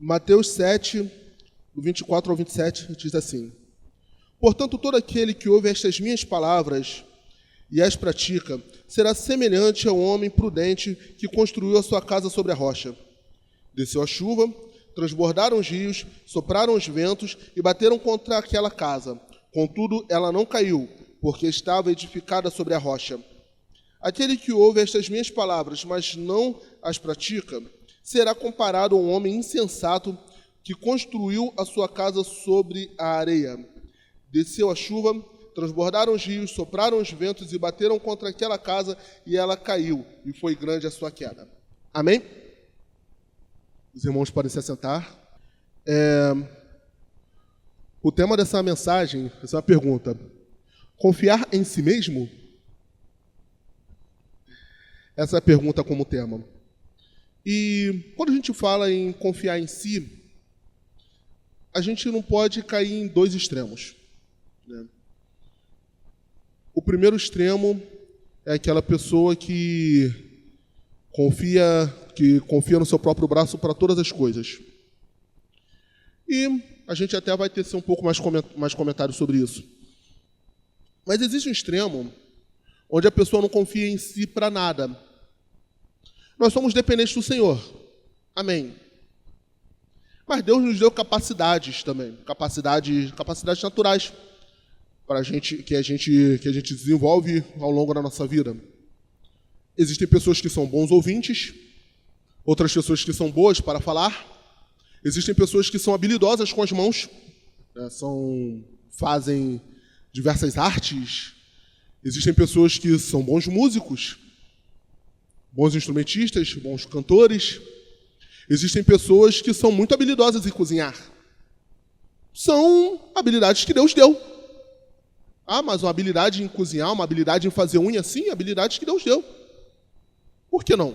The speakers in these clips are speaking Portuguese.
Mateus 7, do 24 ao 27, diz assim: Portanto, todo aquele que ouve estas minhas palavras e as pratica, será semelhante ao homem prudente que construiu a sua casa sobre a rocha. Desceu a chuva, transbordaram os rios, sopraram os ventos e bateram contra aquela casa. Contudo, ela não caiu, porque estava edificada sobre a rocha. Aquele que ouve estas minhas palavras, mas não as pratica, será comparado a um homem insensato que construiu a sua casa sobre a areia. Desceu a chuva, transbordaram os rios, sopraram os ventos e bateram contra aquela casa, e ela caiu, e foi grande a sua queda. Amém? Os irmãos podem se assentar. O tema dessa mensagem, essa é uma pergunta: confiar em si mesmo? Essa é a pergunta como tema. E quando a gente fala em confiar em si, a gente não pode cair em dois extremos, né? O primeiro extremo é aquela pessoa que confia no seu próprio braço para todas as coisas. E a gente até vai ter um pouco mais comentários sobre isso. Mas existe um extremo onde a pessoa não confia em si para nada. Nós somos dependentes do Senhor. Amém. Mas Deus nos deu capacidades também, capacidades naturais para que a gente desenvolve ao longo da nossa vida. Existem pessoas que são bons ouvintes, outras pessoas que são boas para falar. Existem pessoas que são habilidosas com as mãos, né, fazem diversas artes. Existem pessoas que são bons músicos, bons instrumentistas, bons cantores. Existem pessoas que são muito habilidosas em cozinhar. São habilidades que Deus deu. Ah, mas uma habilidade em cozinhar, uma habilidade em fazer unha, sim, habilidades que Deus deu. Por que não?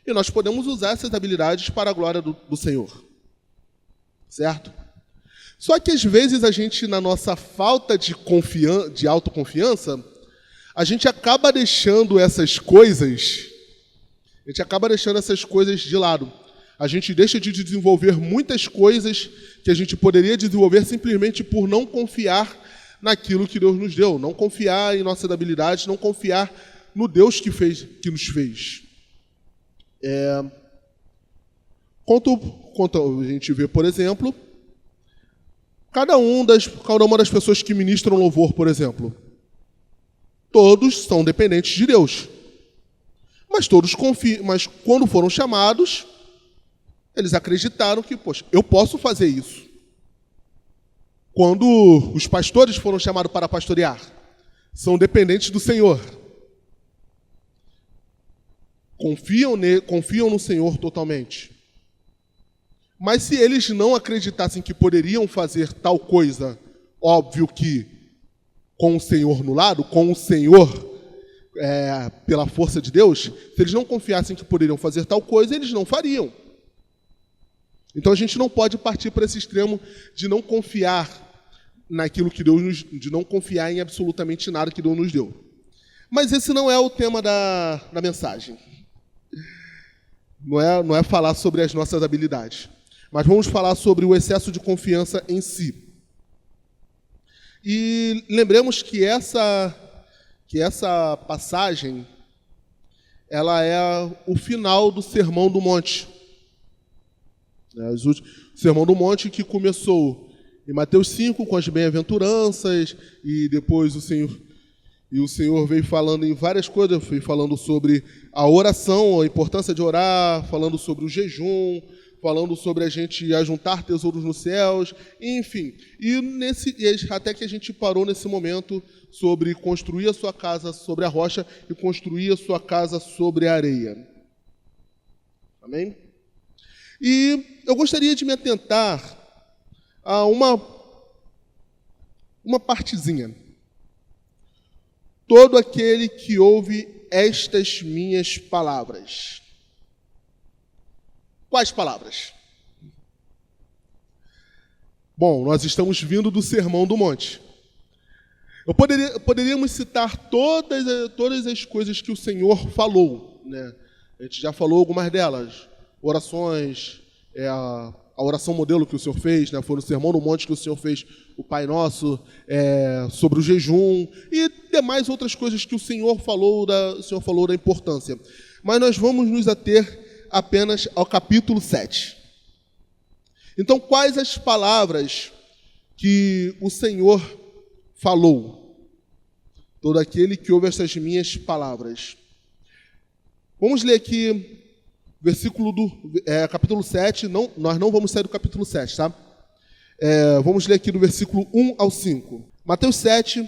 E nós podemos usar essas habilidades para a glória do Senhor. Certo? Só que às vezes a gente, na nossa falta de autoconfiança, a gente acaba deixando essas coisas de lado. A gente deixa de desenvolver muitas coisas que a gente poderia desenvolver simplesmente por não confiar naquilo que Deus nos deu, não confiar em nossas habilidades, não confiar no Deus que nos fez. Quanto a gente vê, por exemplo, cada uma das pessoas que ministram louvor, por exemplo, todos são dependentes de Deus. Mas todos confiam, mas quando foram chamados, eles acreditaram que, poxa, eu posso fazer isso. Quando os pastores foram chamados para pastorear, são dependentes do Senhor. Confiam no Senhor totalmente. Mas se eles não acreditassem que poderiam fazer tal coisa, óbvio que com o Senhor no lado, com o Senhor pela força de Deus, se eles não confiassem que poderiam fazer tal coisa, eles não fariam. Então a gente não pode partir para esse extremo de não confiar naquilo que de não confiar em absolutamente nada que Deus nos deu. Mas esse não é o tema da mensagem. Não é falar sobre as nossas habilidades, mas vamos falar sobre o excesso de confiança em si. E lembremos que essa passagem, ela é o final do Sermão do Monte. O Sermão do Monte que começou em Mateus 5 com as bem-aventuranças, e depois o Senhor veio falando em várias coisas, foi falando sobre a oração, a importância de orar, falando sobre o jejum, falando sobre a gente ajuntar tesouros nos céus, enfim. E até que a gente parou nesse momento sobre construir a sua casa sobre a rocha e construir a sua casa sobre a areia. Amém? E eu gostaria de me atentar a uma partezinha. Todo aquele que ouve estas minhas palavras. Quais palavras? Bom, nós estamos vindo do Sermão do Monte. Poderíamos citar todas as coisas que o Senhor falou, né? A gente já falou algumas delas. Orações, a oração modelo que o Senhor fez, né? Foi no Sermão no Monte que o Senhor fez, o Pai Nosso, sobre o jejum e demais outras coisas que o Senhor falou da importância. Mas nós vamos nos ater apenas ao capítulo 7. Então, quais as palavras que o Senhor falou? Todo aquele que ouve essas minhas palavras. Vamos ler aqui capítulo 7, nós não vamos sair do capítulo 7, tá? Vamos ler aqui do versículo 1 ao 5. Mateus 7,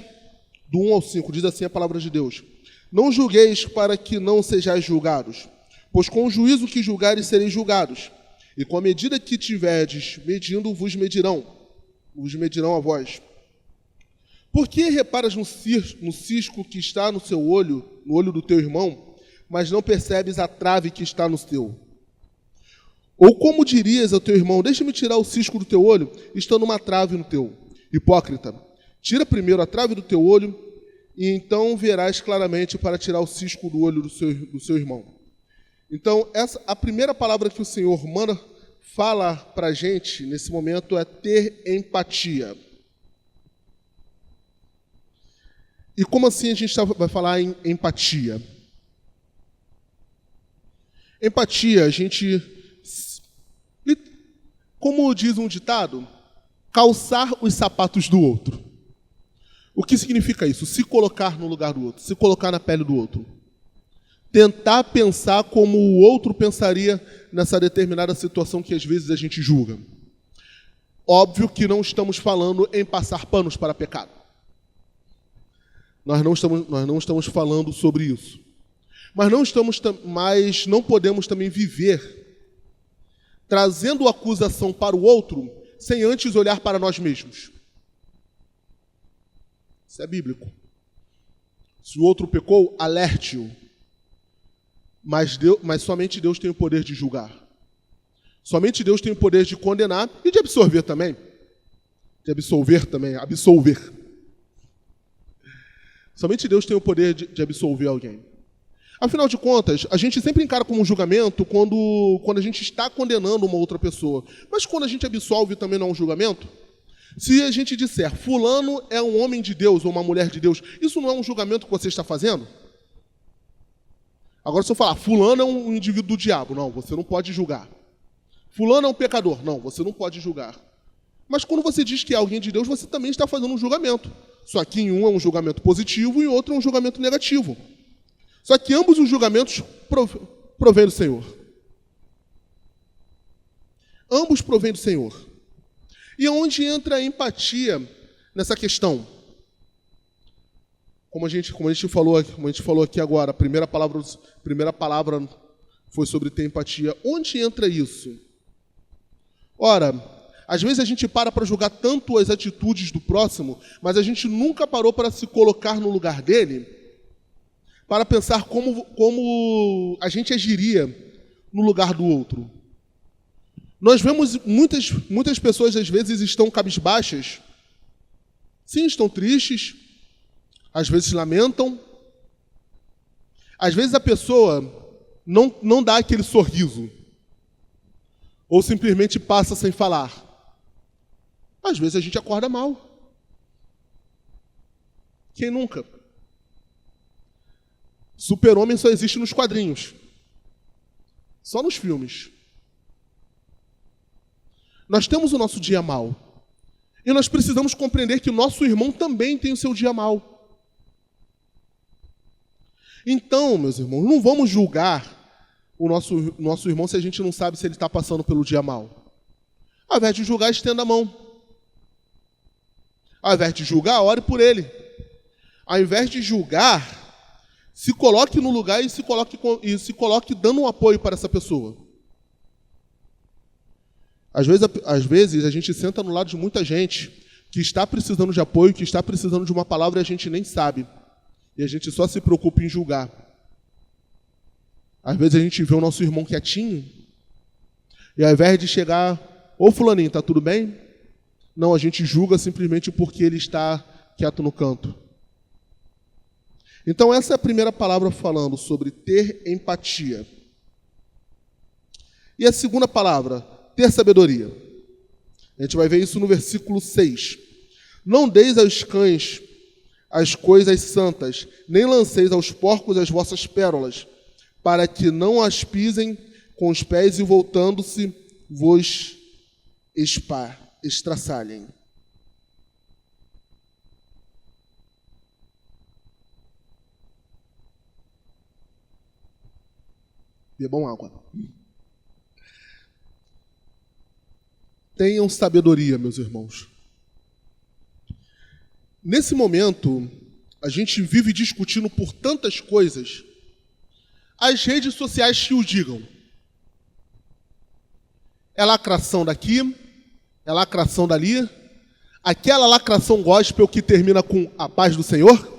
do 1 ao 5, diz assim a palavra de Deus. Não julgueis para que não sejais julgados, pois com o juízo que julgares sereis julgados, e com a medida que tiverdes medindo vos medirão a vós. Por que reparas no cisco que está no seu olho, no olho do teu irmão, mas não percebes a trave que está no teu? Ou como dirias ao teu irmão, deixa-me tirar o cisco do teu olho, estando uma trave no teu? Hipócrita, tira primeiro a trave do teu olho, e então verás claramente para tirar o cisco do olho do seu irmão. Então, a primeira palavra que o Senhor fala para a gente nesse momento é ter empatia. E como assim a gente vai falar em empatia? Empatia, como diz um ditado, calçar os sapatos do outro. O que significa isso? Se colocar no lugar do outro, se colocar na pele do outro. Tentar pensar como o outro pensaria nessa determinada situação que às vezes a gente julga. Óbvio que não estamos falando em passar panos para pecado. Nós não estamos falando sobre isso. Mas não podemos também viver trazendo acusação para o outro sem antes olhar para nós mesmos. Isso é bíblico. Se o outro pecou, alerte-o. Mas somente Deus tem o poder de julgar. Somente Deus tem o poder de condenar e de absolver também. Absolver. Somente Deus tem o poder de absolver alguém. Afinal de contas, a gente sempre encara como um julgamento quando a gente está condenando uma outra pessoa. Mas quando a gente absolve também não é um julgamento? Se a gente disser, fulano é um homem de Deus ou uma mulher de Deus, isso não é um julgamento que você está fazendo? Agora, se eu falar, fulano é um indivíduo do diabo, não, você não pode julgar. Fulano é um pecador, não, você não pode julgar. Mas quando você diz que é alguém de Deus, você também está fazendo um julgamento. Só que em um é um julgamento positivo e em outro é um julgamento negativo. Só que ambos os julgamentos provêm do Senhor. Ambos provêm do Senhor. E onde entra a empatia nessa questão? Como a gente falou aqui agora, a primeira palavra foi sobre ter empatia. Onde entra isso? Ora, às vezes a gente para julgar tanto as atitudes do próximo, mas a gente nunca parou para se colocar no lugar dele, para pensar como a gente agiria no lugar do outro. Nós vemos muitas pessoas, às vezes, estão cabisbaixas. Sim, estão tristes. Às vezes lamentam. Às vezes a pessoa não dá aquele sorriso. Ou simplesmente passa sem falar. Às vezes a gente acorda mal. Quem nunca? Super-homem só existe nos quadrinhos. Só nos filmes. Nós temos o nosso dia mau. E nós precisamos compreender que o nosso irmão também tem o seu dia mau. Então, meus irmãos, não vamos julgar o nosso irmão se a gente não sabe se ele está passando pelo dia mau. Ao invés de julgar, estenda a mão. Ao invés de julgar, ore por ele. Ao invés de julgar, se coloque no lugar e se coloque dando um apoio para essa pessoa. Às vezes a gente senta no lado de muita gente que está precisando de apoio, que está precisando de uma palavra e a gente nem sabe. E a gente só se preocupa em julgar. Às vezes a gente vê o nosso irmão quietinho e ao invés de chegar, ô fulaninho, tá tudo bem? Não, a gente julga simplesmente porque ele está quieto no canto. Então essa é a primeira palavra falando sobre ter empatia. E a segunda palavra, ter sabedoria. A gente vai ver isso no versículo 6. Não deis aos cães as coisas santas, nem lanceis aos porcos as vossas pérolas, para que não as pisem com os pés e, voltando-se, vos estraçalhem. Bebam água. Tenham sabedoria, meus irmãos. Nesse momento, a gente vive discutindo por tantas coisas. As redes sociais que o digam. É lacração daqui, é lacração dali. Aquela lacração gospel que termina com a paz do Senhor.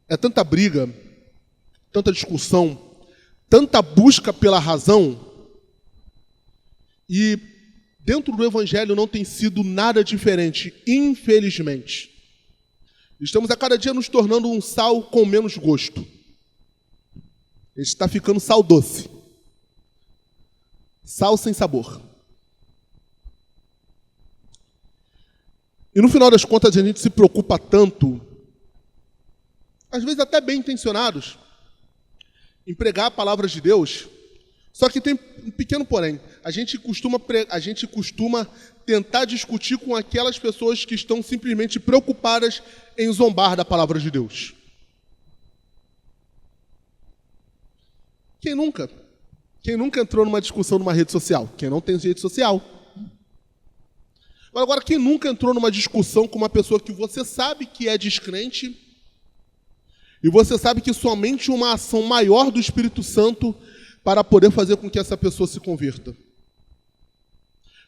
É tanta briga, tanta discussão, tanta busca pela razão, e dentro do Evangelho não tem sido nada diferente, infelizmente. Estamos a cada dia nos tornando um sal com menos gosto. A gente está ficando sal doce. Sal sem sabor. E no final das contas a gente se preocupa tanto, às vezes até bem intencionados, em pregar a palavra de Deus, só que tem um pequeno porém. A gente costuma tentar discutir com aquelas pessoas que estão simplesmente preocupadas em zombar da palavra de Deus. Quem nunca? Quem nunca entrou numa discussão numa rede social? Quem não tem rede social. Agora, quem nunca entrou numa discussão com uma pessoa que você sabe que é descrente, e você sabe que somente uma ação maior do Espírito Santo para poder fazer com que essa pessoa se converta?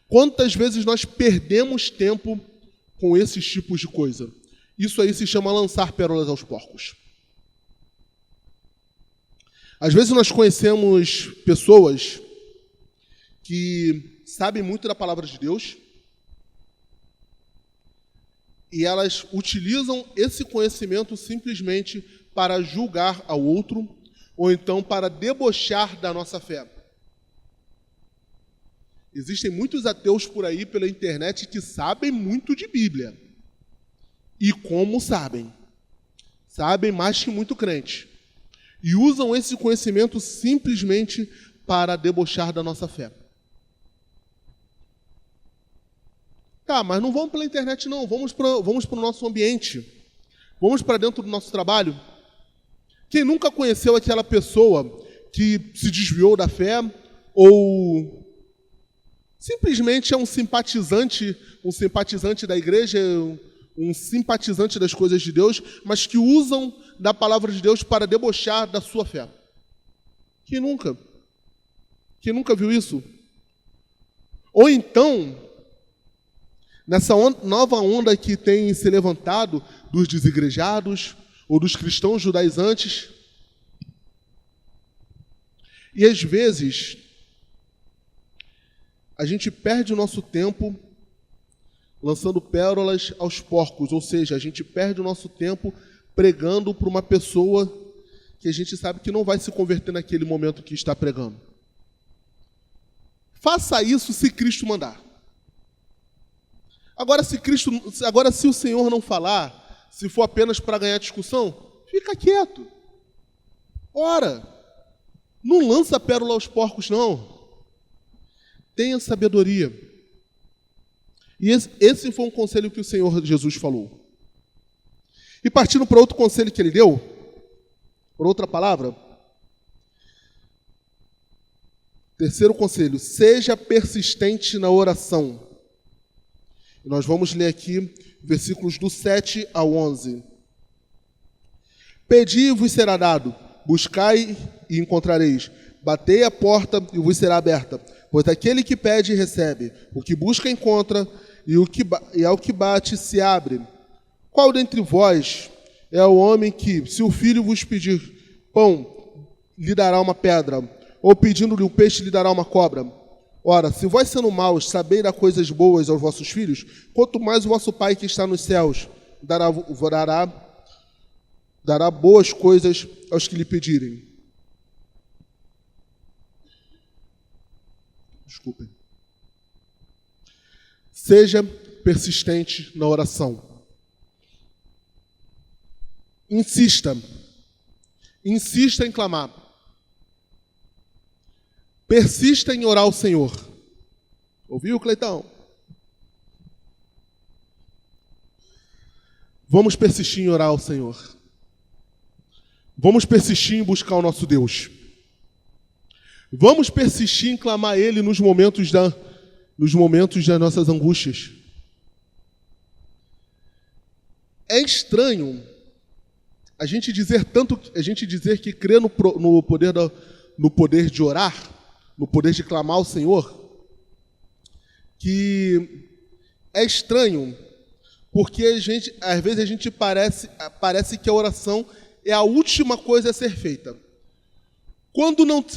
Quantas vezes nós perdemos tempo com esses tipos de coisa? Isso aí se chama lançar pérolas aos porcos. Às vezes nós conhecemos pessoas que sabem muito da palavra de Deus e elas utilizam esse conhecimento simplesmente para julgar ao outro, ou então para debochar da nossa fé. Existem muitos ateus por aí pela internet que sabem muito de Bíblia. E como sabem? Sabem mais que muito crente. E usam esse conhecimento simplesmente para debochar da nossa fé. Tá, mas não vamos pela internet não, vamos para o nosso ambiente. Vamos para dentro do nosso trabalho. Quem nunca conheceu aquela pessoa que se desviou da fé ou simplesmente é um simpatizante da igreja, um simpatizante das coisas de Deus, mas que usam da palavra de Deus para debochar da sua fé? Quem nunca? Quem nunca viu isso? Ou então, nessa nova onda que tem se levantado dos desigrejados ou dos cristãos judaizantes, e às vezes a gente perde o nosso tempo lançando pérolas aos porcos, ou seja, a gente perde o nosso tempo pregando para uma pessoa que a gente sabe que não vai se converter naquele momento que está pregando. Faça isso se Cristo mandar. Agora, se o Senhor não falar, se for apenas para ganhar discussão, fica quieto. Ora, não lança pérola aos porcos, não. Tenha sabedoria. E esse foi um conselho que o Senhor Jesus falou. E partindo para outro conselho que ele deu, por outra palavra, terceiro conselho, seja persistente na oração. E nós vamos ler aqui versículos do 7 ao 11. Pedi e vos será dado, buscai e encontrareis, batei a porta e vos será aberta, pois aquele que pede recebe, o que busca encontra, e ao que bate se abre. Qual dentre vós é o homem que, se o filho vos pedir pão, lhe dará uma pedra, ou pedindo-lhe um peixe, lhe dará uma cobra? Ora, se vós sendo maus sabeis dar coisas boas aos vossos filhos, quanto mais o vosso Pai que está nos céus dará boas coisas aos que lhe pedirem. Desculpem. Seja persistente na oração. Insista. Insista em clamar. Persista em orar ao Senhor. Ouviu, Cleitão? Vamos persistir em orar ao Senhor. Vamos persistir em buscar o nosso Deus. Vamos persistir em clamar a Ele nos momentos das nossas angústias. É estranho a gente dizer que crê no poder de orar, no poder de clamar ao Senhor, que é estranho porque às vezes a gente parece que a oração é a última coisa a ser feita. Quando não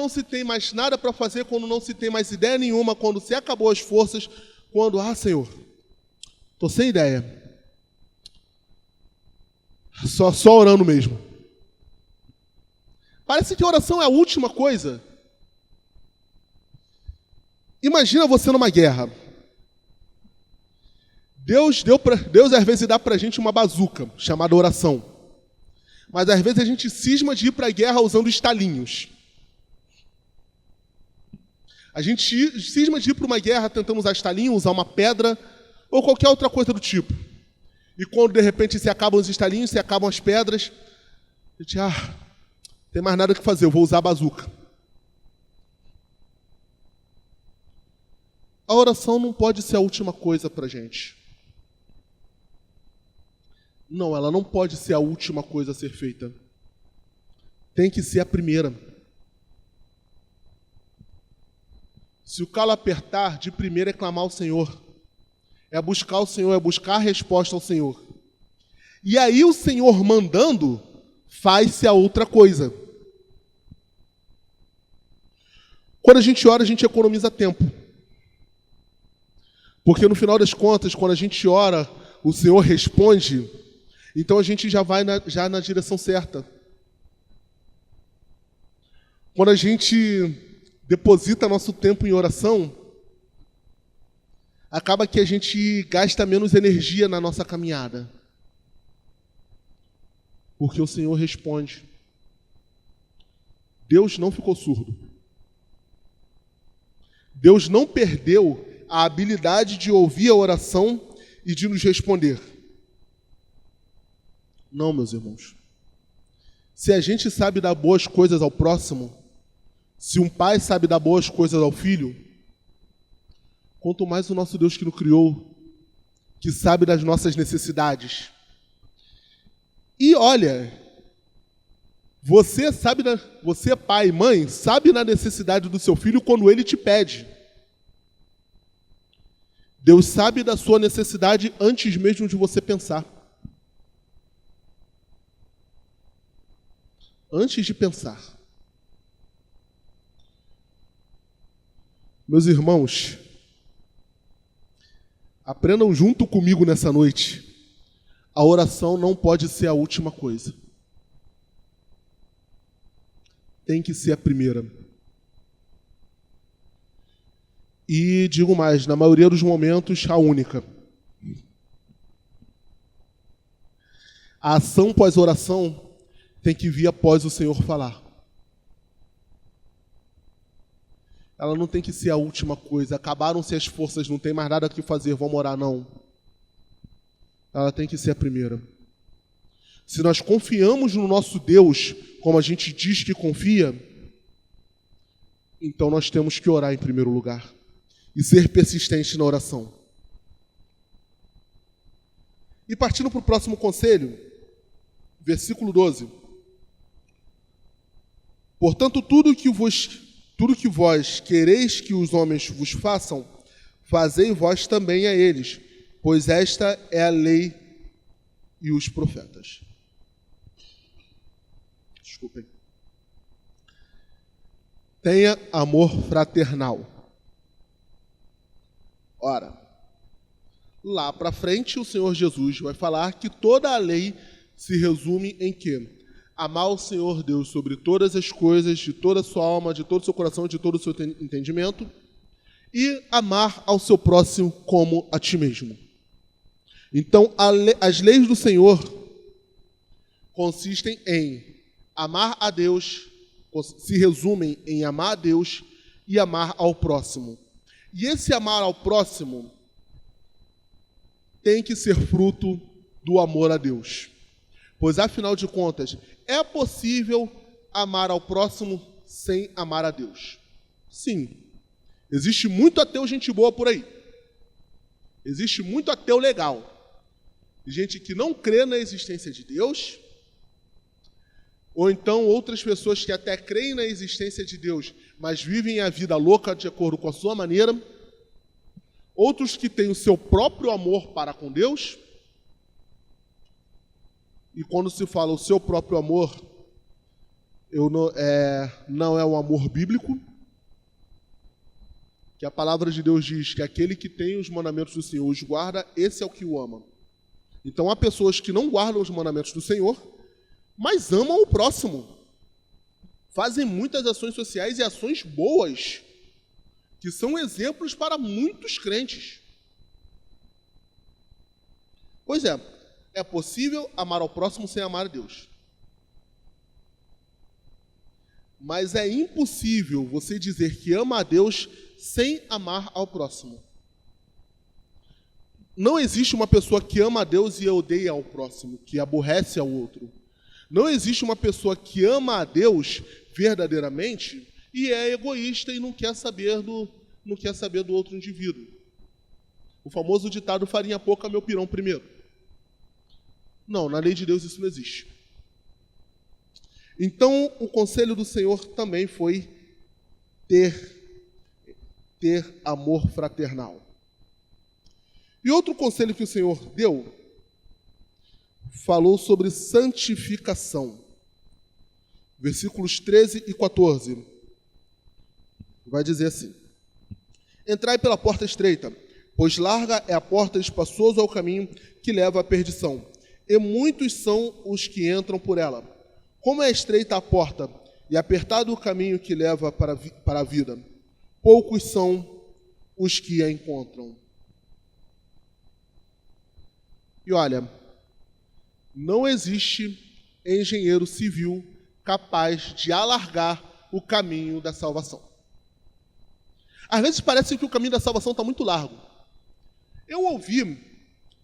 se tem mais nada para fazer, quando não se tem mais ideia nenhuma, quando se acabou as forças, Senhor, estou sem ideia. Só orando mesmo. Parece que a oração é a última coisa. Imagina você numa guerra. Deus às vezes dá para a gente uma bazuca, chamada oração. Mas às vezes a gente cisma de ir para a guerra usando estalinhos. A gente cisma de ir para uma guerra tentando usar estalinho, usar uma pedra ou qualquer outra coisa do tipo. E quando de repente se acabam os estalinhos, se acabam as pedras, a gente, não tem mais nada que fazer, eu vou usar a bazuca. A oração não pode ser a última coisa para a gente. Não, ela não pode ser a última coisa a ser feita. Tem que ser a primeira. Se o calo apertar, de primeira é clamar ao Senhor. É buscar o Senhor, é buscar a resposta ao Senhor. E aí o Senhor mandando, faz-se a outra coisa. Quando a gente ora, a gente economiza tempo. Porque no final das contas, quando a gente ora, o Senhor responde, então a gente já vai na direção certa. Quando a gente deposita nosso tempo em oração, acaba que a gente gasta menos energia na nossa caminhada. Porque o Senhor responde. Deus não ficou surdo. Deus não perdeu a habilidade de ouvir a oração e de nos responder. Não, meus irmãos. Se a gente sabe dar boas coisas ao próximo, se um pai sabe dar boas coisas ao filho, quanto mais o nosso Deus que nos criou, que sabe das nossas necessidades. E olha, você pai e mãe, sabe na necessidade do seu filho quando ele te pede. Deus sabe da sua necessidade antes mesmo de você pensar. Antes de pensar. Meus irmãos, aprendam junto comigo nessa noite. A oração não pode ser a última coisa. Tem que ser a primeira. E digo mais, na maioria dos momentos, a única. A ação pós-oração tem que vir após o Senhor falar. Ela não tem que ser a última coisa. Acabaram-se as forças, não tem mais nada que fazer, vamos orar, não. Ela tem que ser a primeira. Se nós confiamos no nosso Deus, como a gente diz que confia, então nós temos que orar em primeiro lugar. E ser persistente na oração. E partindo para o próximo conselho, versículo 12. Portanto, tudo que vós quereis que os homens vos façam, fazei vós também a eles, pois esta é a lei e os profetas. Desculpem. Tenha amor fraternal. Ora, lá para frente o Senhor Jesus vai falar que toda a lei se resume em quê? amar o Senhor Deus sobre todas as coisas, de toda a sua alma, de todo o seu coração, de todo o seu entendimento, e amar ao seu próximo como a ti mesmo. Então, as leis do Senhor consistem em amar a Deus, se resumem em amar a Deus e amar ao próximo. E esse amar ao próximo tem que ser fruto do amor a Deus. Pois, afinal de contas, é possível amar ao próximo sem amar a Deus? Sim. Existe muito ateu gente boa por aí. Existe muito ateu legal. Gente que não crê na existência de Deus, ou então outras pessoas que até creem na existência de Deus, mas vivem a vida louca de acordo com a sua maneira. Outros que têm o seu próprio amor para com Deus. E quando se fala o seu próprio amor, não é um amor bíblico, que a palavra de Deus diz que aquele que tem os mandamentos do Senhor os guarda, esse é o que o ama. Então há pessoas que não guardam os mandamentos do Senhor, mas amam o próximo. Fazem muitas ações sociais e ações boas, que são exemplos para muitos crentes. Pois é possível amar ao próximo sem amar a Deus. Mas é impossível você dizer que ama a Deus sem amar ao próximo. Não existe uma pessoa que ama a Deus e odeia ao próximo, que aborrece ao outro. Não existe uma pessoa que ama a Deus verdadeiramente e é egoísta e não quer saber do outro indivíduo. O famoso ditado farinha pouca, meu pirão primeiro. Não, na lei de Deus isso não existe. Então, o conselho do Senhor também foi ter amor fraternal. E outro conselho que o Senhor deu, falou sobre santificação. Versículos 13 e 14. Vai dizer assim: entrai pela porta estreita, pois larga é a porta, espaçoso é o caminho que leva à perdição, e muitos são os que entram por ela. Como é estreita a porta e apertado o caminho que leva para a vida, poucos são os que a encontram. E olha, não existe engenheiro civil capaz de alargar o caminho da salvação. Às vezes parece que o caminho da salvação está muito largo. Eu ouvi,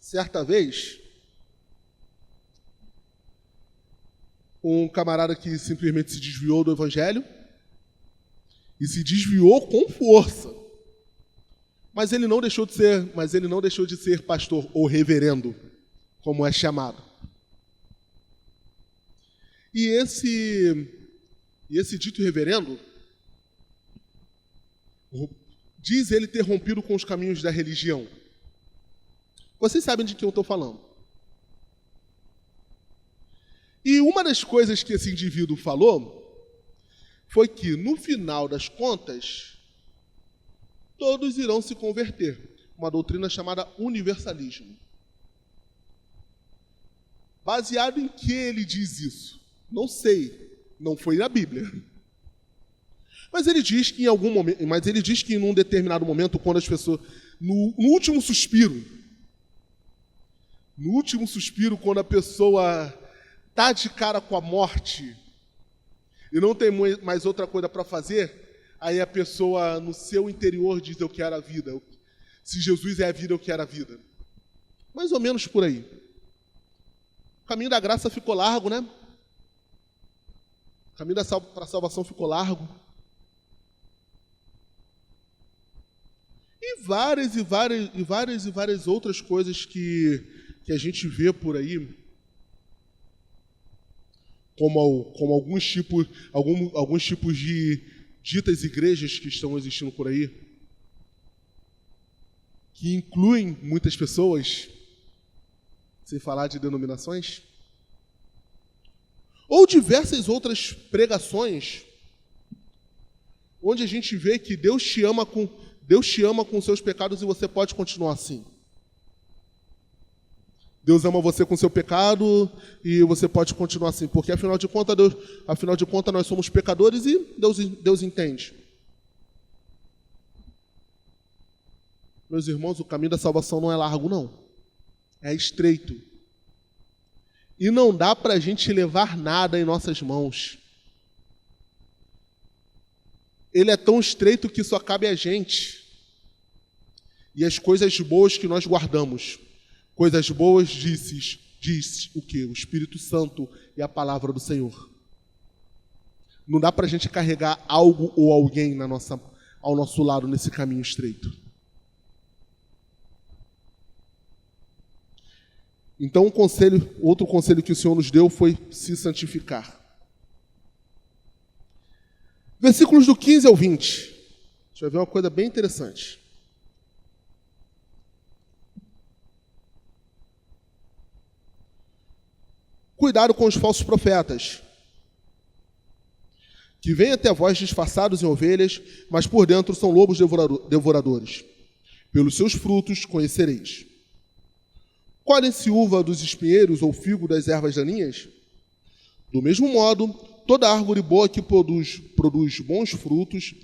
certa vez, um camarada que simplesmente se desviou do evangelho e se desviou com força. Mas ele não deixou de ser pastor ou reverendo, como é chamado. E esse dito reverendo diz ele ter rompido com os caminhos da religião. Vocês sabem de quem eu estou falando. E uma das coisas que esse indivíduo falou foi que, no final das contas, todos irão se converter. Uma doutrina chamada universalismo. Baseado em que ele diz isso? Não sei. Não foi na Bíblia. Mas ele diz que em um determinado momento, quando as pessoas, no último suspiro, quando a pessoa está de cara com a morte e não tem mais outra coisa para fazer, aí a pessoa no seu interior diz: eu quero a vida. Se Jesus é a vida, eu quero a vida. Mais ou menos por aí. O caminho da graça ficou largo, né? O caminho para a salvação ficou largo. E várias outras coisas que a gente vê por aí, como alguns tipos de ditas igrejas que estão existindo por aí, que incluem muitas pessoas, sem falar de denominações, ou diversas outras pregações, onde a gente vê que Deus te ama com seus pecados e você pode continuar assim. Deus ama você com seu pecado e você pode continuar assim, porque afinal de contas nós somos pecadores e Deus entende. Meus irmãos, o caminho da salvação não é largo, não. É estreito. E não dá para a gente levar nada em nossas mãos. Ele é tão estreito que só cabe a gente. E as coisas boas que nós guardamos. Coisas boas diz o quê? O Espírito Santo e a palavra do Senhor. Não dá para a gente carregar algo ou alguém ao nosso lado nesse caminho estreito. Então, outro conselho que o Senhor nos deu foi se santificar. Versículos do 15 ao 20. A gente vai ver uma coisa bem interessante. Cuidado com os falsos profetas, que vêm até vós disfarçados em ovelhas, mas por dentro são lobos devoradores. Pelos seus frutos conhecereis. Colhem-se uva dos espinheiros ou figo das ervas daninhas? Do mesmo modo, toda árvore boa que produz bons frutos,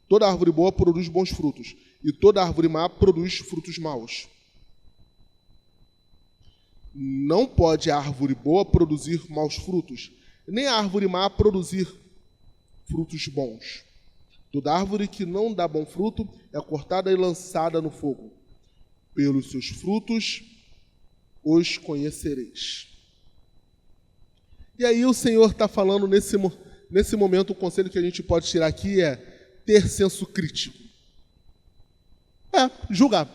toda árvore boa produz bons frutos, e toda árvore má produz frutos maus. Não pode a árvore boa produzir maus frutos, nem a árvore má produzir frutos bons. Toda árvore que não dá bom fruto é cortada e lançada no fogo. Pelos seus frutos os conhecereis. E aí o Senhor está falando nesse momento, o conselho que a gente pode tirar aqui é ter senso crítico. Julgar.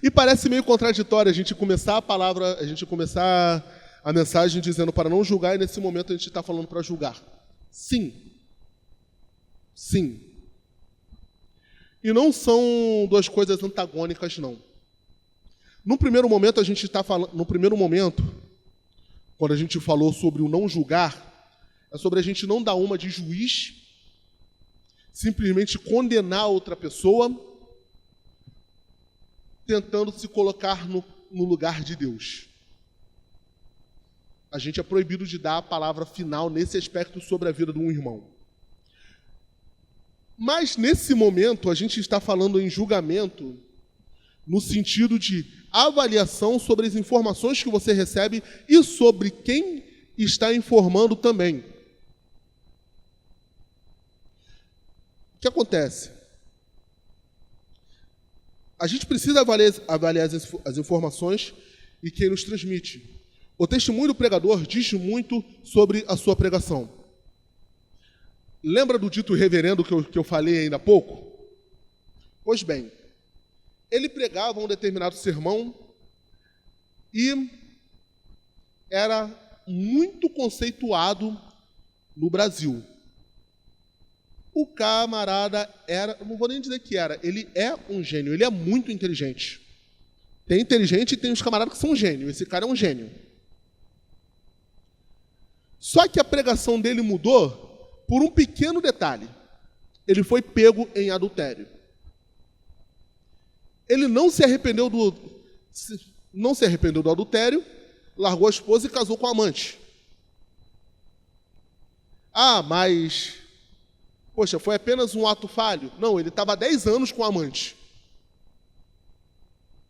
E parece meio contraditório a gente começar a mensagem dizendo para não julgar, e nesse momento a gente está falando para julgar. Sim. Sim. E não são duas coisas antagônicas, não. No primeiro momento, quando a gente falou sobre o não julgar, é sobre a gente não dar uma de juiz, simplesmente condenar outra pessoa, tentando se colocar no lugar de Deus. A gente é proibido de dar a palavra final nesse aspecto sobre a vida de um irmão. Mas, nesse momento, a gente está falando em julgamento no sentido de avaliação sobre as informações que você recebe e sobre quem está informando também. O que acontece? A gente precisa avaliar as informações e quem nos transmite. O testemunho do pregador diz muito sobre a sua pregação. Lembra do dito reverendo que eu falei ainda há pouco? Pois bem, ele pregava um determinado sermão e era muito conceituado no Brasil. O camarada não vou nem dizer que era, ele é um gênio, ele é muito inteligente. Tem inteligente e tem os camaradas que são gênios, esse cara é um gênio. Só que a pregação dele mudou por um pequeno detalhe. Ele foi pego em adultério. Ele não se arrependeu do adultério, largou a esposa e casou com a amante. Mas poxa, foi apenas um ato falho? Não, ele estava há 10 anos com a amante.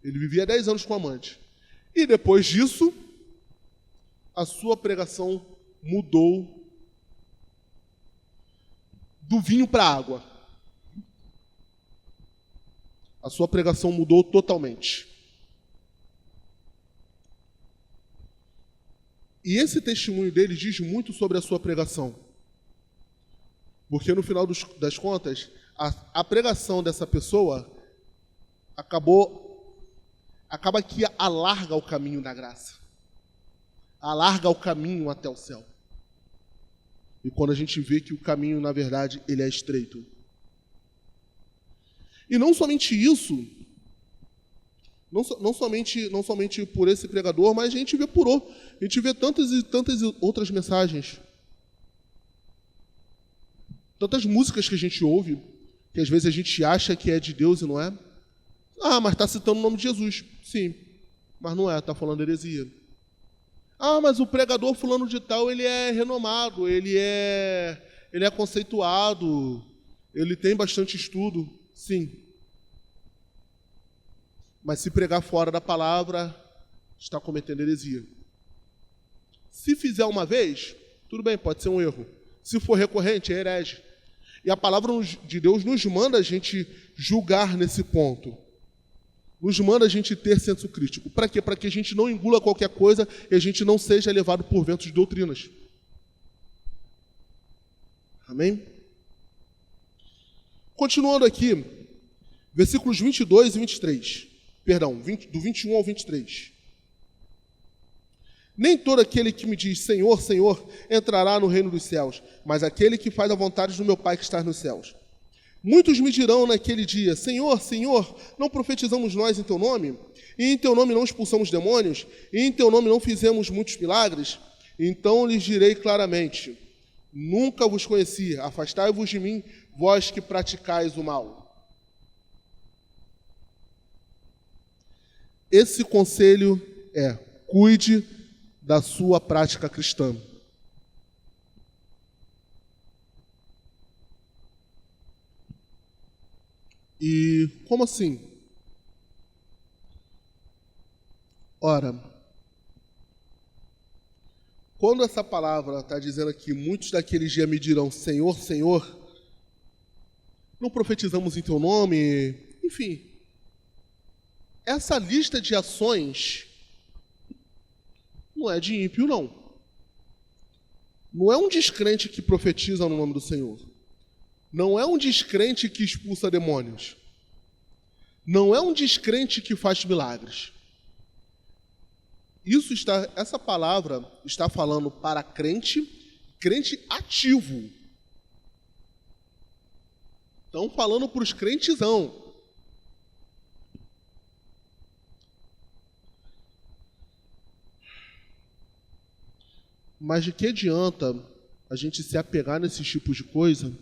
Ele vivia 10 anos com a amante. E depois disso, a sua pregação mudou do vinho para a água. A sua pregação mudou totalmente. E esse testemunho dele diz muito sobre a sua pregação. Porque no final das contas, a pregação dessa pessoa acaba que alarga o caminho da graça. Alarga o caminho até o céu. E quando a gente vê que o caminho, na verdade, ele é estreito. E não somente isso, não somente por esse pregador, mas a gente vê tantas e tantas outras mensagens. Tantas músicas que a gente ouve, que às vezes a gente acha que é de Deus e não é. Mas está citando o nome de Jesus. Sim. mas não é, está falando heresia. Ah, mas o pregador fulano de tal, ele é renomado, ele é conceituado, ele tem bastante estudo. Sim. Mas se pregar fora da palavra, está cometendo heresia. Se fizer uma vez, tudo bem, pode ser um erro. Se for recorrente, é herege. E a palavra de Deus nos manda a gente julgar nesse ponto. Nos manda a gente ter senso crítico. Para quê? Para que a gente não engula qualquer coisa e a gente não seja levado por ventos de doutrinas. Amém? Continuando aqui, versículos 22 e 23. Perdão, do 21 ao 23. Nem todo aquele que me diz Senhor, Senhor, entrará no reino dos céus, mas aquele que faz a vontade do meu Pai que está nos céus. Muitos me dirão naquele dia, Senhor, Senhor, não profetizamos nós em Teu nome? E em Teu nome não expulsamos demônios? E em Teu nome não fizemos muitos milagres? Então lhes direi claramente, nunca vos conheci, afastai-vos de mim, vós que praticais o mal. Esse conselho é, cuide da sua prática cristã. E como assim? Ora, quando essa palavra está dizendo aqui, muitos daqueles dias me dirão, Senhor, Senhor, não profetizamos em Teu nome, enfim. Essa lista de ações não é de ímpio, não. Não é um descrente que profetiza no nome do Senhor. Não é um descrente que expulsa demônios. Não é um descrente que faz milagres. Essa palavra está falando para crente ativo. Estão falando para os crentezão. Mas de que adianta a gente se apegar nesses tipos de coisa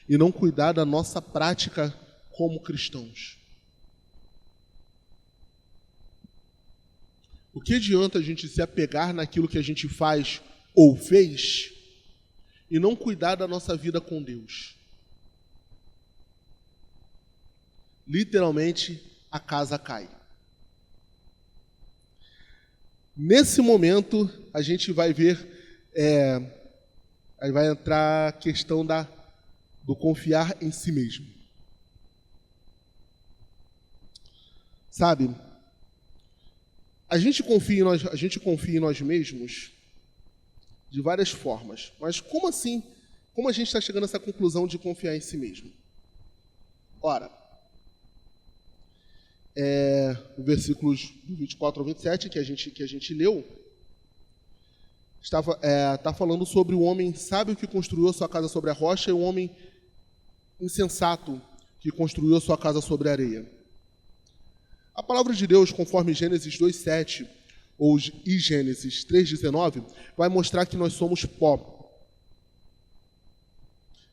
e não cuidar da nossa prática como cristãos? O que adianta a gente se apegar naquilo que a gente faz ou fez e não cuidar da nossa vida com Deus? Literalmente, a casa cai. Nesse momento, a gente vai ver, aí vai entrar a questão do confiar em si mesmo. Sabe, a gente confia em nós mesmos de várias formas. Mas como assim? Como a gente está chegando a essa conclusão de confiar em si mesmo? Ora, versículos 24 ao 27, que a gente leu, está falando sobre o homem sábio que construiu a sua casa sobre a rocha e o homem insensato que construiu a sua casa sobre a areia. A palavra de Deus, conforme Gênesis 2:7 e Gênesis 3:19, vai mostrar que nós somos pó.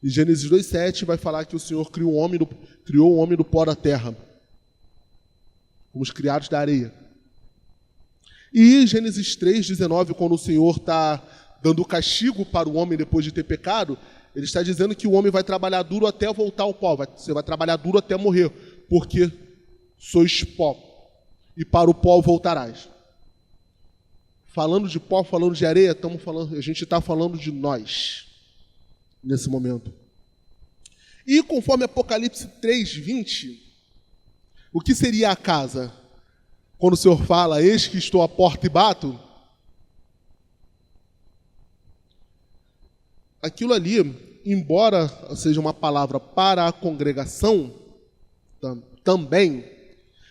E Gênesis 2:7 vai falar que o Senhor criou o homem do pó da terra. Fomos criados da areia. E Gênesis 3:19, quando o Senhor está dando castigo para o homem depois de ter pecado, Ele está dizendo que o homem vai trabalhar duro até voltar ao pó. Você vai trabalhar duro até morrer, porque sois pó, e para o pó voltarás. Falando de pó, falando de areia, a gente está falando de nós, nesse momento. E conforme Apocalipse 3:20, o que seria a casa? Quando o Senhor fala, eis que estou à porta e bato, aquilo ali, embora seja uma palavra para a congregação, também,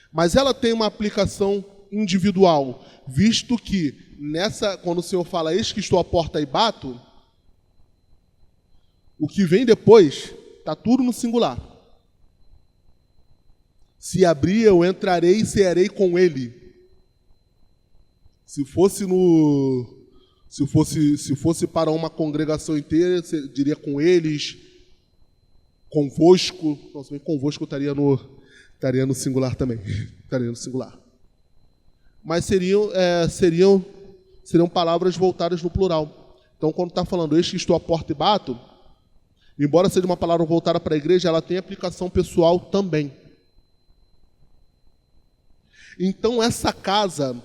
mas ela tem uma aplicação individual, visto que quando o Senhor fala, eis que estou à porta e bato, o que vem depois está tudo no singular. Se abrir, eu entrarei e cearei com ele. Se fosse para uma congregação inteira, eu diria com eles, convosco. Nossa, convosco estaria no singular também. Estaria no singular. mas seriam palavras voltadas no plural. Então, quando está falando, eis que estou à porta e bato, embora seja uma palavra voltada para a igreja, ela tem aplicação pessoal também. Então, essa casa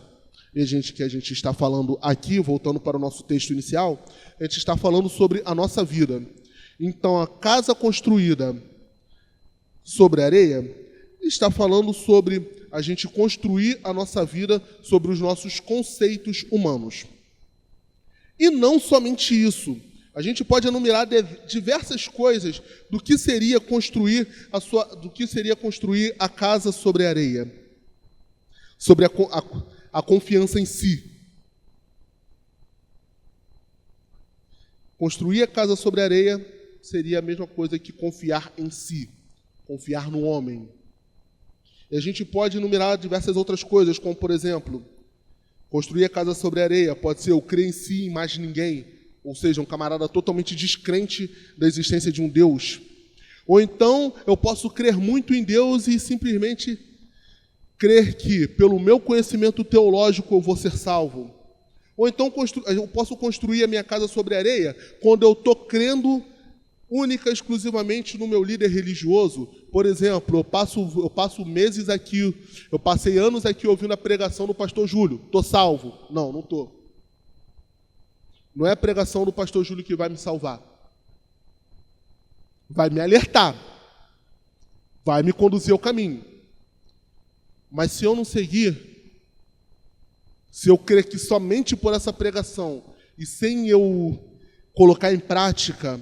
que a gente está falando aqui, voltando para o nosso texto inicial, a gente está falando sobre a nossa vida. Então, a casa construída sobre areia está falando sobre a gente construir a nossa vida sobre os nossos conceitos humanos. E não somente isso. A gente pode enumerar diversas coisas do que seria construir a casa sobre areia, sobre a confiança em si. Construir a casa sobre areia seria a mesma coisa que confiar em si, confiar no homem. E a gente pode enumerar diversas outras coisas, como, por exemplo, construir a casa sobre areia pode ser eu crer em si e em mais ninguém, ou seja, um camarada totalmente descrente da existência de um Deus. Ou então eu posso crer muito em Deus e simplesmente crer que, pelo meu conhecimento teológico, eu vou ser salvo. Ou então eu posso construir a minha casa sobre areia quando eu estou crendo única e exclusivamente no meu líder religioso. Por exemplo, eu passo meses aqui, eu passei anos aqui ouvindo a pregação do pastor Júlio. Estou salvo? Não estou. Não é a pregação do pastor Júlio que vai me salvar. Vai me alertar. Vai me conduzir ao caminho. Mas se eu não seguir, se eu crer que somente por essa pregação e sem eu colocar em prática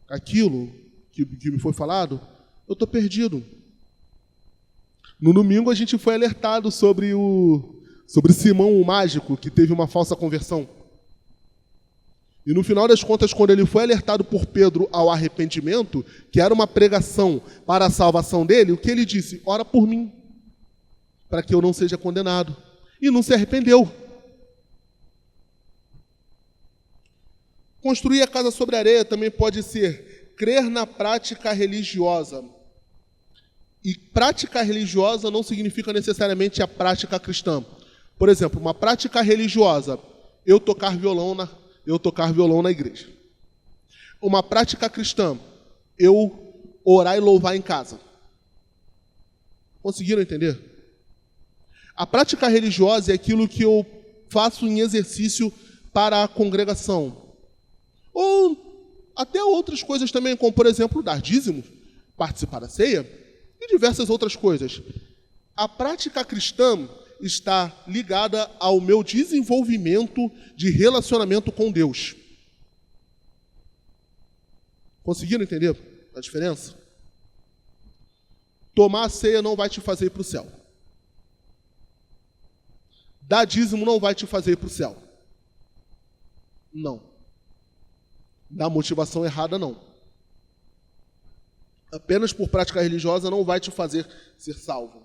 aquilo que me foi falado, eu estou perdido. No domingo a gente foi alertado sobre Simão o mágico, que teve uma falsa conversão. E no final das contas, quando ele foi alertado por Pedro ao arrependimento, que era uma pregação para a salvação dele, o que ele disse? Ora por mim, para que eu não seja condenado. E não se arrependeu. Construir a casa sobre areia também pode ser crer na prática religiosa. E prática religiosa não significa necessariamente a prática cristã. Por exemplo, uma prática religiosa, eu tocar violão na igreja. Uma prática cristã, eu orar e louvar em casa. Conseguiram entender? A prática religiosa é aquilo que eu faço em exercício para a congregação. Ou até outras coisas também, como, por exemplo, dar dízimos, participar da ceia e diversas outras coisas. A prática cristã está ligada ao meu desenvolvimento de relacionamento com Deus. Conseguiram entender a diferença? Tomar a ceia não vai te fazer ir para o céu. Dar dízimo não vai te fazer ir para o céu. Não. Dar motivação errada, não. Apenas por prática religiosa não vai te fazer ser salvo.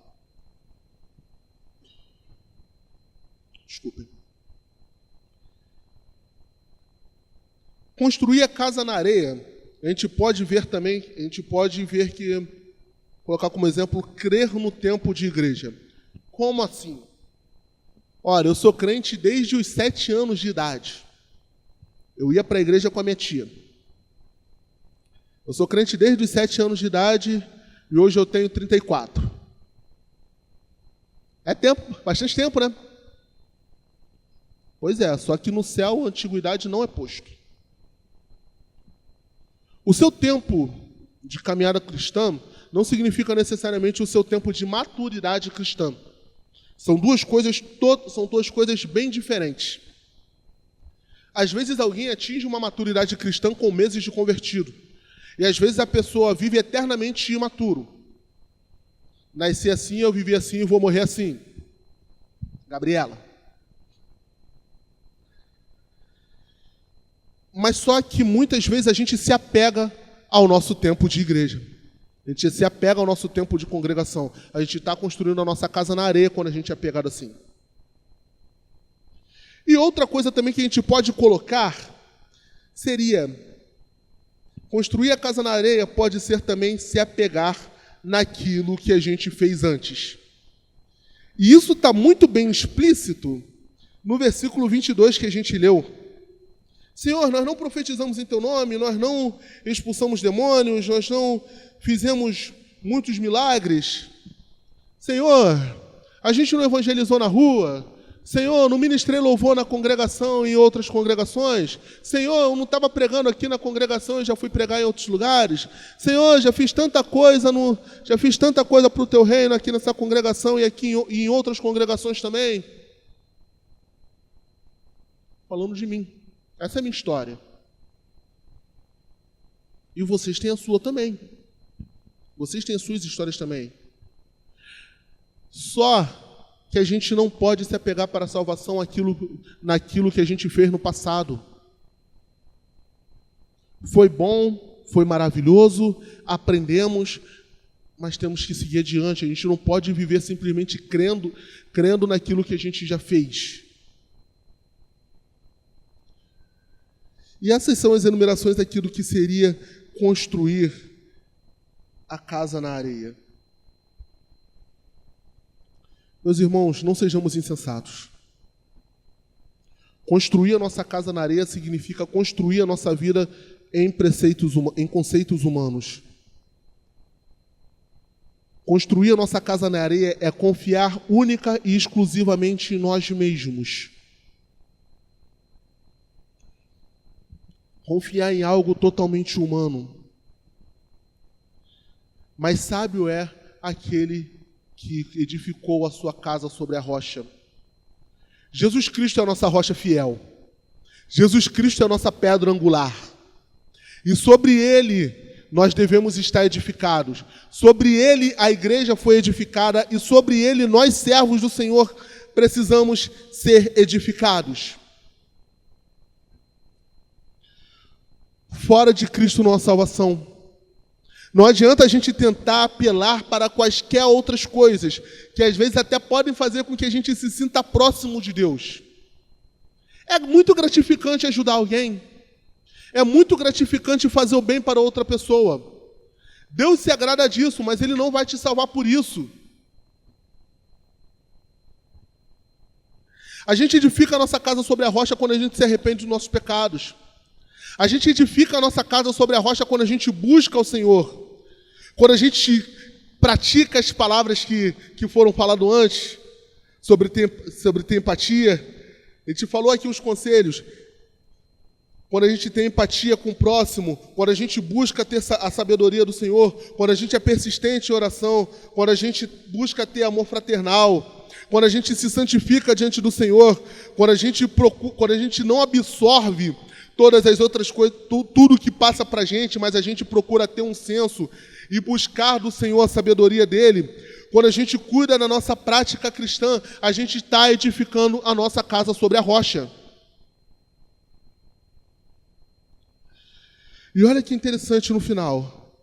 Desculpem. Construir a casa na areia, a gente pode ver que, colocar como exemplo, crer no tempo de igreja. Como assim? Olha, eu sou crente desde os 7 anos de idade. Eu ia para a igreja com a minha tia. Eu sou crente desde os 7 anos de idade e hoje eu tenho 34. É tempo, bastante tempo, né? Pois é, só que no céu a antiguidade não é posto. O seu tempo de caminhada cristã não significa necessariamente o seu tempo de maturidade cristã. São duas coisas bem diferentes. Às vezes alguém atinge uma maturidade cristã com meses de convertido. E às vezes a pessoa vive eternamente imaturo. Nasci assim, eu vivi assim e vou morrer assim. Gabriela. Mas só que muitas vezes a gente se apega ao nosso tempo de igreja. A gente se apega ao nosso tempo de congregação. A gente está construindo a nossa casa na areia quando a gente é apegado assim. E outra coisa também que a gente pode colocar seria construir a casa na areia pode ser também se apegar naquilo que a gente fez antes. E isso está muito bem explícito no versículo 22 que a gente leu. Senhor, nós não profetizamos em Teu nome, nós não expulsamos demônios, nós não fizemos muitos milagres. Senhor, a gente não evangelizou na rua. Senhor, não ministrei louvor na congregação e em outras congregações. Senhor, eu não estava pregando aqui na congregação e já fui pregar em outros lugares. Senhor, já fiz tanta coisa para o Teu reino aqui nessa congregação e aqui e em outras congregações também. Falando de mim. Essa é a minha história. E vocês têm a sua também. Vocês têm as suas histórias também. Só que a gente não pode se apegar para a salvação naquilo que a gente fez no passado. Foi bom, foi maravilhoso, aprendemos, mas temos que seguir adiante. A gente não pode viver simplesmente crendo naquilo que a gente já fez. E essas são as enumerações daquilo que seria construir a casa na areia. Meus irmãos, não sejamos insensatos. Construir a nossa casa na areia significa construir a nossa vida em conceitos humanos. Construir a nossa casa na areia é confiar única e exclusivamente em nós mesmos. Confiar em algo totalmente humano. Mas sábio é aquele que edificou a sua casa sobre a rocha. Jesus Cristo é a nossa rocha fiel. Jesus Cristo é a nossa pedra angular. E sobre Ele nós devemos estar edificados. Sobre Ele a igreja foi edificada e sobre Ele nós, servos do Senhor, precisamos ser edificados. Fora de Cristo não há salvação. Não adianta a gente tentar apelar para quaisquer outras coisas, que às vezes até podem fazer com que a gente se sinta próximo de Deus. É muito gratificante ajudar alguém. É muito gratificante fazer o bem para outra pessoa. Deus se agrada disso, mas Ele não vai te salvar por isso. A gente edifica a nossa casa sobre a rocha quando a gente se arrepende dos nossos pecados. A gente edifica a nossa casa sobre a rocha quando a gente busca o Senhor. Quando a gente pratica as palavras que foram faladas antes, sobre ter empatia. A gente falou aqui os conselhos. Quando a gente tem empatia com o próximo, quando a gente busca ter a sabedoria do Senhor, quando a gente é persistente em oração, quando a gente busca ter amor fraternal, quando a gente se santifica diante do Senhor, quando a gente não absorve todas as outras coisas, tudo que passa para a gente, mas a gente procura ter um senso e buscar do Senhor a sabedoria dEle. Quando a gente cuida da nossa prática cristã, a gente está edificando a nossa casa sobre a rocha. E olha que interessante no final.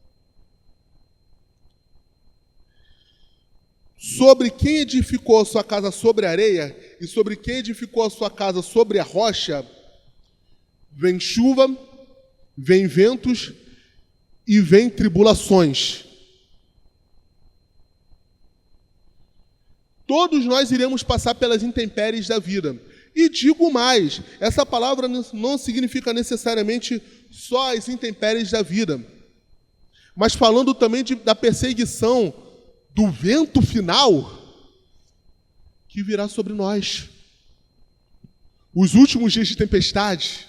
Sobre quem edificou a sua casa sobre a areia e sobre quem edificou a sua casa sobre a rocha, vem chuva, vem ventos e vem tribulações. Todos nós iremos passar pelas intempéries da vida. E digo mais, essa palavra não significa necessariamente só as intempéries da vida, mas falando também da perseguição do vento final que virá sobre nós. Os últimos dias de tempestade,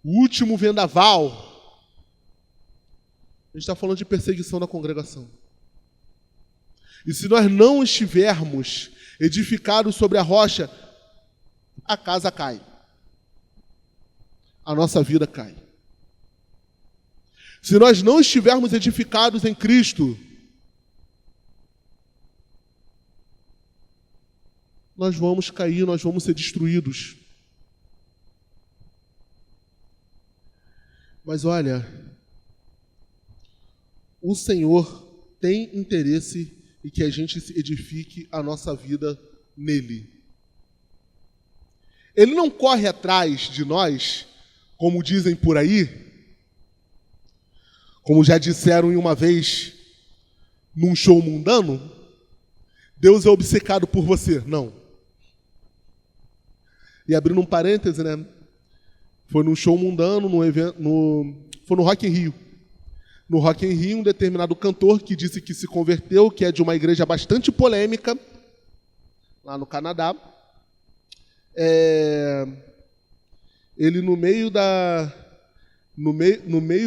o último vendaval. A gente está falando de perseguição na congregação. E se nós não estivermos edificados sobre a rocha, a casa cai. A nossa vida cai. Se nós não estivermos edificados em Cristo, nós vamos cair, nós vamos ser destruídos. Mas olha, o Senhor tem interesse em que a gente edifique a nossa vida nele. Ele não corre atrás de nós, como dizem por aí, como já disseram em uma vez num show mundano, Deus é obcecado por você. Não. E abrindo um parêntese, né? Foi num show mundano, num evento, foi no Rock in Rio. No Rock in Rio, um determinado cantor que disse que se converteu, que é de uma igreja bastante polêmica, lá no Canadá. Ele no meio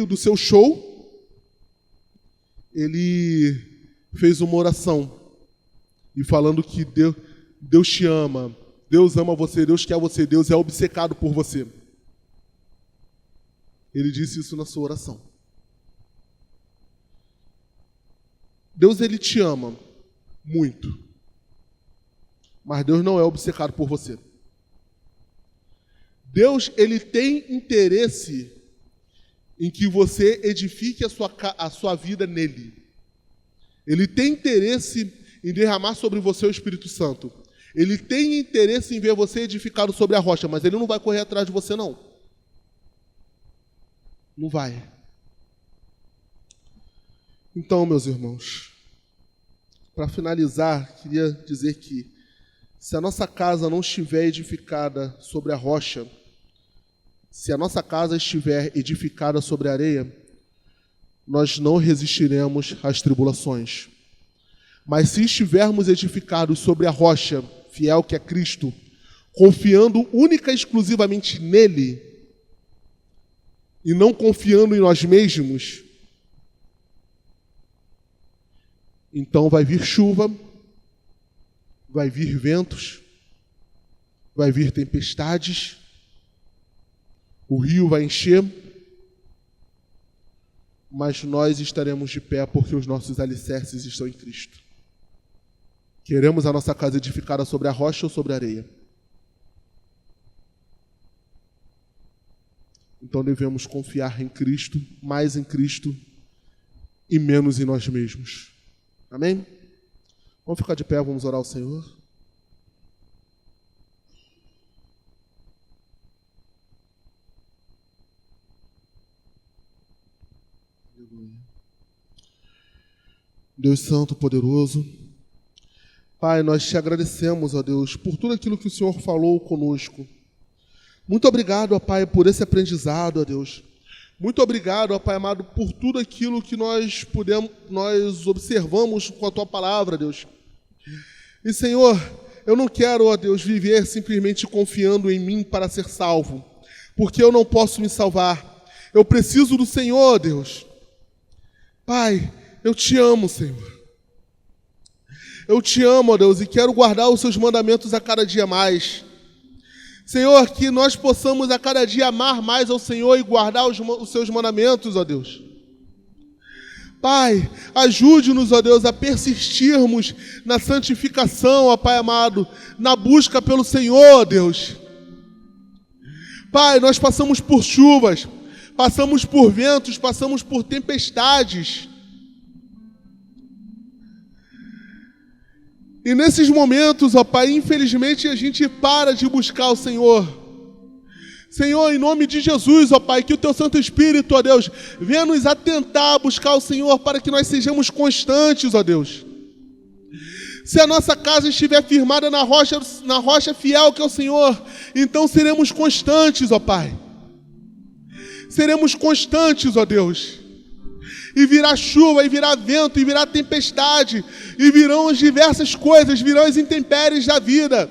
do seu show, ele fez uma oração e falando que Deus te ama, Deus ama você, Deus quer você, Deus é obcecado por você. Ele disse isso na sua oração. Deus, ele te ama muito, mas Deus não é obcecado por você. Deus, ele tem interesse em que você edifique a sua vida nele. Ele tem interesse em derramar sobre você o Espírito Santo. Ele tem interesse em ver você edificado sobre a rocha, mas ele não vai correr atrás de você, não. Não vai. Então, meus irmãos, para finalizar, queria dizer que se a nossa casa não estiver edificada sobre a rocha, se a nossa casa estiver edificada sobre a areia, nós não resistiremos às tribulações. Mas se estivermos edificados sobre a rocha, fiel que é Cristo, confiando única e exclusivamente nele, e não confiando em nós mesmos, então vai vir chuva, vai vir ventos, vai vir tempestades, o rio vai encher, mas nós estaremos de pé porque os nossos alicerces estão em Cristo. Queremos a nossa casa edificada sobre a rocha ou sobre a areia? Então devemos confiar em Cristo, mais em Cristo e menos em nós mesmos. Amém? Vamos ficar de pé, vamos orar ao Senhor. Deus Santo, poderoso, Pai, nós te agradecemos, ó Deus, por tudo aquilo que o Senhor falou conosco. Muito obrigado, ó Pai, por esse aprendizado, ó Deus. Muito obrigado, ó Pai amado, por tudo aquilo que nós observamos com a Tua palavra, Deus. E, Senhor, eu não quero, ó Deus, viver simplesmente confiando em mim para ser salvo, porque eu não posso me salvar. Eu preciso do Senhor, Deus. Pai, eu te amo, Senhor. Eu te amo, ó Deus, e quero guardar os seus mandamentos a cada dia mais. Senhor, que nós possamos a cada dia amar mais ao Senhor e guardar os seus mandamentos, ó Deus. Pai, ajude-nos, ó Deus, a persistirmos na santificação, ó Pai amado, na busca pelo Senhor, ó Deus. Pai, nós passamos por chuvas, passamos por ventos, passamos por tempestades. E nesses momentos, ó Pai, infelizmente a gente para de buscar o Senhor. Senhor, em nome de Jesus, ó Pai, que o Teu Santo Espírito, ó Deus, venha nos atentar a buscar o Senhor para que nós sejamos constantes, ó Deus. Se a nossa casa estiver firmada na rocha fiel que é o Senhor, então seremos constantes, ó Pai. Seremos constantes, ó Deus. E virá chuva, e virá vento, e virá tempestade, e virão as diversas coisas, virão as intempéries da vida.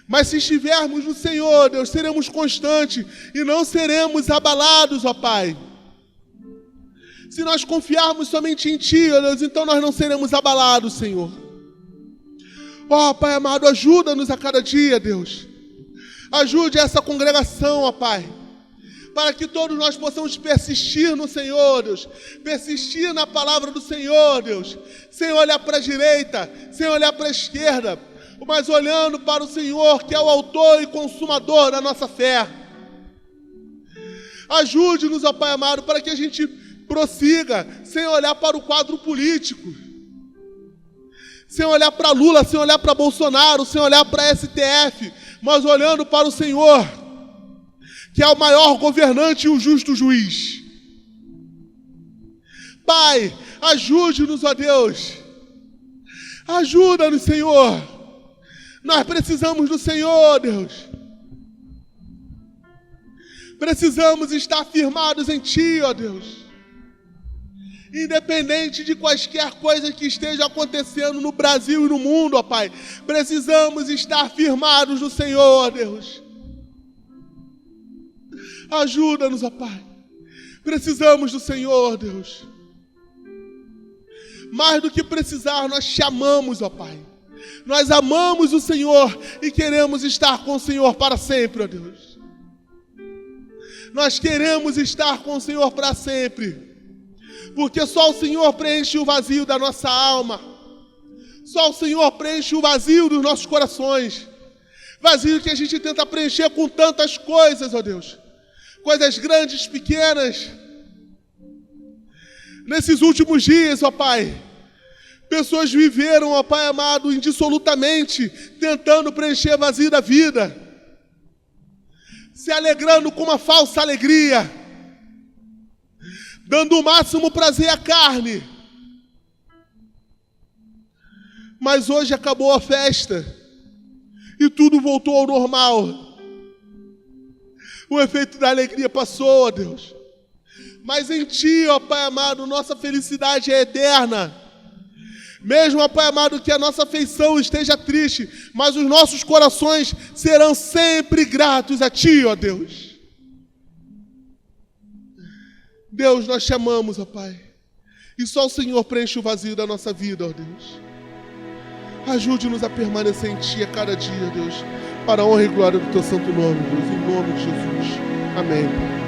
Mas se estivermos no Senhor, Deus, seremos constantes e não seremos abalados, ó Pai. Se nós confiarmos somente em Ti, ó Deus, então nós não seremos abalados, Senhor. Ó Pai amado, ajuda-nos a cada dia, Deus. Ajude essa congregação, ó Pai, para que todos nós possamos persistir no Senhor, Deus, persistir na palavra do Senhor, Deus, sem olhar para a direita, sem olhar para a esquerda, mas olhando para o Senhor, que é o autor e consumador da nossa fé. Ajude-nos, ó Pai amado, para que a gente prossiga, sem olhar para o quadro político, sem olhar para Lula, sem olhar para Bolsonaro, sem olhar para STF, mas olhando para o Senhor, que é o maior governante e o justo juiz. Pai, ajude-nos, ó Deus, Ajuda-nos, Senhor. Nós precisamos do Senhor, Deus. Precisamos estar firmados em Ti, ó Deus. Independente de quaisquer coisas que estejam acontecendo no Brasil e no mundo, ó Pai. Precisamos estar firmados no Senhor, ó Deus. Ajuda-nos, ó Pai. Precisamos do Senhor, Deus. Mais do que precisar, nós te amamos, ó Pai. Nós amamos o Senhor e queremos estar com o Senhor para sempre, ó Deus. Nós queremos estar com o Senhor para sempre. Porque só o Senhor preenche o vazio da nossa alma. Só o Senhor preenche o vazio dos nossos corações. Vazio que a gente tenta preencher com tantas coisas, ó Deus. Coisas grandes, pequenas. Nesses últimos dias, ó Pai, pessoas viveram, ó Pai amado, indissolutamente, tentando preencher vazio da vida. Se alegrando com uma falsa alegria. Dando o máximo prazer à carne. Mas hoje acabou a festa. E tudo voltou ao normal. O efeito da alegria passou, ó Deus. Mas em Ti, ó Pai amado, nossa felicidade é eterna. Mesmo, ó Pai amado, que a nossa afeição esteja triste, mas os nossos corações serão sempre gratos a Ti, ó Deus. Deus, nós te amamos, ó Pai. E só o Senhor preenche o vazio da nossa vida, ó Deus. Ajude-nos a permanecer em Ti a cada dia, Deus. Para a honra e glória do Teu santo nome, Deus. Em nome de Jesus. Amém.